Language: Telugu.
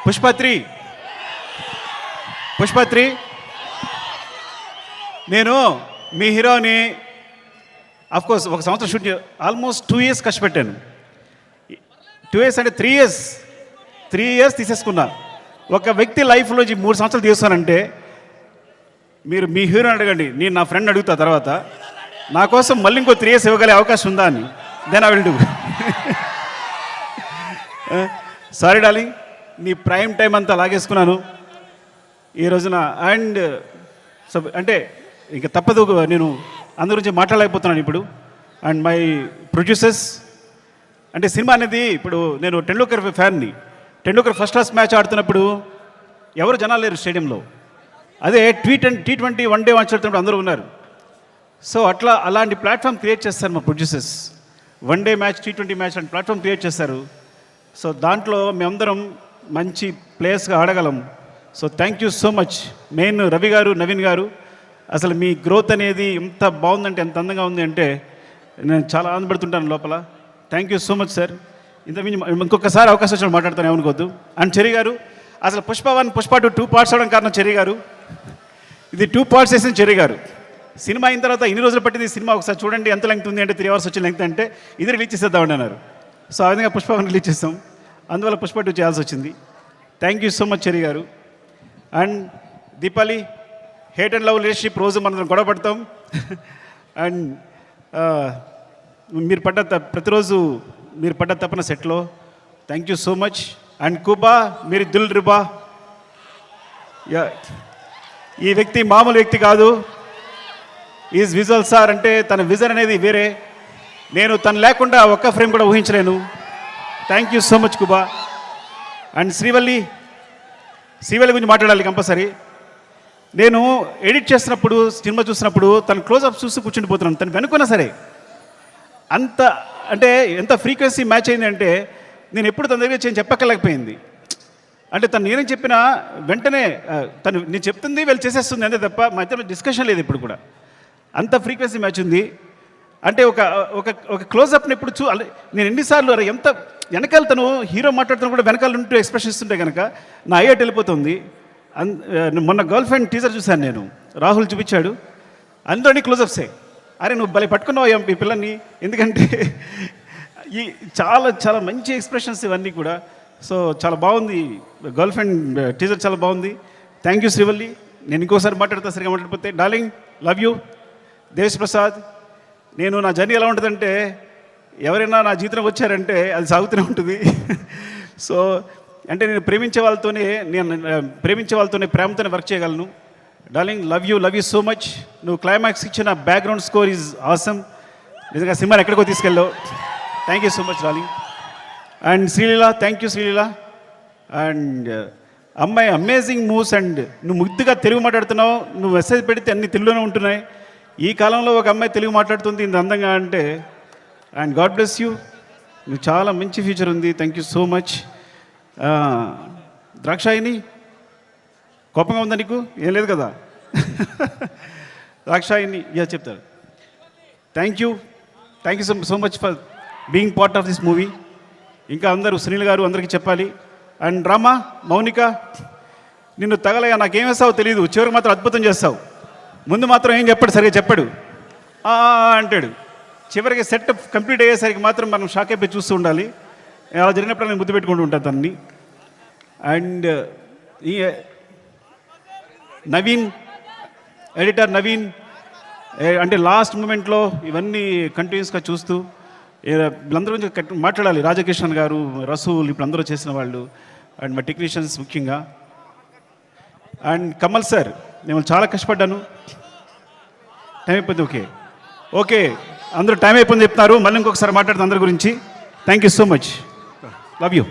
పుష్ప3 నేను మీ హీరోని కోర్స్ ఒక సంవత్సరం షూట్ ఆల్మోస్ట్ 2 years కష్టపెట్టాను. 2 years అంటే 3 years తీసేసుకున్నా. ఒక వ్యక్తి లైఫ్లో 3 సంవత్సరాలు తీస్తానంటే మీరు మీ హీరోని అడగండి, నేను నా ఫ్రెండ్ అడుగుతా తర్వాత నా కోసం మళ్ళీ ఇంకో 3 years ఇవ్వగలే అవకాశం ఉందా అని. Then I will do. Sorry darling, నీ ప్రైమ్ టైం అంతా లాగేసుకున్నాను ఈ రోజున. అండ్ సో అంటే ఇంకా తప్పదు, నేను అందరి గురించి మాట్లాడలేకపోతున్నాను ఇప్పుడు. అండ్ మై ప్రొడ్యూసర్స్, అంటే సినిమా అనేది ఇప్పుడు నేను టెండూల్కర్ ఫ్యాన్ని. టెండూల్కర్ ఫస్ట్ క్లాస్ మ్యాచ్ ఆడుతున్నప్పుడు ఎవరు జనాలు లేరు స్టేడియంలో. అదే T20 వన్ డే మ్యాచ్ ఆడుతున్నప్పుడు అందరూ ఉన్నారు. సో అలాంటి ప్లాట్ఫామ్ క్రియేట్ చేస్తారు మా producers. One day match, T20 match and platform create చేస్తారు. సో దాంట్లో మేమందరం మంచి ప్లేయర్స్గా ఆడగలం. So thank you so much. Main Ravi garu, Naveen గారు, అసలు మీ గ్రోత్ అనేది ఎంత బాగుందంటే, ఎంత అందంగా ఉంది అంటే నేను చాలా ఆనందపడుతుంటాను లోపల. Thank you so much sir. ఇంకొకసారి అవకాశం వచ్చిన మాట్లాడతాను, ఏమనుకోవద్దు. అండ్ చెర్రీ గారు, అసలు పుష్ప1, పుష్ప2 2 parts అవడం కారణం చెర్రీ గారు. ఇది 2 parts వేసిన చెర్రీ గారు. సినిమా అయిన తర్వాత ఇన్ని రోజులు పట్టింది సినిమా, ఒకసారి చూడండి ఎంత లెంగ్త్ ఉంది అంటే 3 hours వచ్చిన లెంగ్త్ అంటే ఇది రిలీజ్ చేసేద్దామని అన్నారు. సో ఆ విధంగా పుష్ప1 రిలీజ్ చేస్తాం, అందువల్ల పుష్ప2 చేయాల్సి వచ్చింది. Thank you so much Cherry garu. And Deepali, hate and love relationship, రోజు మనం గొడవ పడతాం. అండ్ మీరు ప్రతిరోజు మీరు పడ్డ తప్పన సెట్లో. Thank you so much. And కుబా, మీరు దిల్ రుబా. ఈ వ్యక్తి మామూలు వ్యక్తి కాదు, ఈజ్ విజువల్ సార్. అంటే తన విజన్ అనేది వేరే. నేను తను లేకుండా ఒక్క ఫ్రేమ్ కూడా ఊహించలేను. Thank you so much Kuba. And Srivalli గురించి మాట్లాడాలి కంపల్సరీ. నేను ఎడిట్ చేస్తున్నప్పుడు, సినిమా చూసినప్పుడు తను క్లోజ్అప్ చూసి కూర్చుండిపోతున్నాను. తను వెనుకున్నా సరే అంత అంటే ఎంత ఫ్రీక్వెన్సీ మ్యాచ్ అయింది అంటే నేను ఎప్పుడు తన దగ్గర చెప్పక్కర్లేకపోయింది. అంటే తను నేనేం చెప్పినా వెంటనే తను నేను చెప్తుంది వీళ్ళు చేసేస్తుంది అంతే తప్ప మా ఇద్దరు డిస్కషన్ లేదు ఇప్పుడు కూడా. అంత ఫ్రీక్వెన్సీ మ్యాచ్ ఉంది. అంటే ఒక క్లోజ్అప్ని ఎప్పుడు నేను ఎన్నిసార్లు ఎంత వెనకాల తను హీరో మాట్లాడుతున్నా కూడా వెనకాల ఉంటూ ఎక్స్ప్రెషన్స్ ఉంటే కనుక నా అయ్యేట్ వెళ్ళిపోతుంది. మొన్న గర్ల్ ఫ్రెండ్ టీజర్ చూశాను నేను, రాహుల్ చూపించాడు, అందులోని క్లోజప్సే. అరే నువ్వు భలే పట్టుకున్నావు ఈ పిల్లల్ని, ఎందుకంటే ఈ చాలా చాలా మంచి ఎక్స్ప్రెషన్స్ ఇవన్నీ కూడా. సో చాలా బాగుంది, గర్ల్ ఫ్రెండ్ టీజర్ చాలా బాగుంది. Thank you Srivalli. నేను ఇంకోసారి మాట్లాడతా సరిగా మాట్లాడిపోతే. Darling, love you. Desh Prasad, నేను నా జర్నీ ఎలా ఉంటుందంటే ఎవరైనా నా జీవితంలో వచ్చారంటే అది సాగుతూనే ఉంటుంది. సో అంటే నేను ప్రేమించే వాళ్ళతోనే ప్రేమతోనే వర్క్ చేయగలను. Darling, love you so much. నువ్వు క్లైమాక్స్ ఇచ్చిన బ్యాక్గ్రౌండ్ స్కోర్ ఈజ్ ఆసమ్. నిజంగా సినిమాని ఎక్కడికో తీసుకెళ్ళావు. Thank you so much darling. And Sreeleela, thank you Sreeleela. And అమ్మాయి అమేజింగ్ మూవ్స్. అండ్ నువ్వు ముద్దుగా తెలుగు మాట్లాడుతున్నావు. నువ్వు మెసేజ్ పెడితే అన్ని తెలుగులోనే ఉంటున్నాయి. ఈ కాలంలో ఒక అమ్మాయి తెలుగు మాట్లాడుతుంది ఇంత అందంగా అంటే. And god bless you. నువ్వు చాలా మంచి ఫ్యూచర్ ఉంది. Thank you so much. Dakshayani, కోపంగా ఉందా నీకు? ఏం లేదు కదా. ద్రాక్షాయిని చెప్తారు. Thank you so much for being part of this movie. ఇంకా అందరూ సునీల్ గారు అందరికీ చెప్పాలి. అండ్ రామా, మౌనిక, నిన్ను తగలగా నాకేం వేస్తావో తెలియదు, చివరికి మాత్రం అద్భుతం చేస్తావు. ముందు మాత్రం ఏం చెప్పాడు, సరిగా చెప్పాడు, అంటాడు. చివరికి సెట్ కంప్లీట్ అయ్యేసరికి మాత్రం మనం షాక్ అయిపోయి చూస్తూ ఉండాలి. అలా జరిగినప్పుడు నేను ముద్దు పెట్టుకుంటూ ఉంటాను తనని. అండ్ ఈ నవీన్, ఎడిటర్ నవీన్, అంటే లాస్ట్ మూమెంట్లో ఇవన్నీ కంటిన్యూస్గా చూస్తూ వీళ్ళందరూ గురించి మాట్లాడాలి. రాజకిషన్ గారు, రసూల్, ఇప్పుడు అందరూ చేసిన వాళ్ళు, అండ్ మా టెక్నీషియన్స్ ముఖ్యంగా. అండ్ కమల్ సార్, నేను చాలా కష్టపడ్డాను. టైం అయిపోయింది. ఓకే అందరూ టైం అయిపోయింది చెప్తున్నారు. మళ్ళీ ఇంకొకసారి మాట్లాడుతాను అందరి గురించి. Thank you so much. Love you.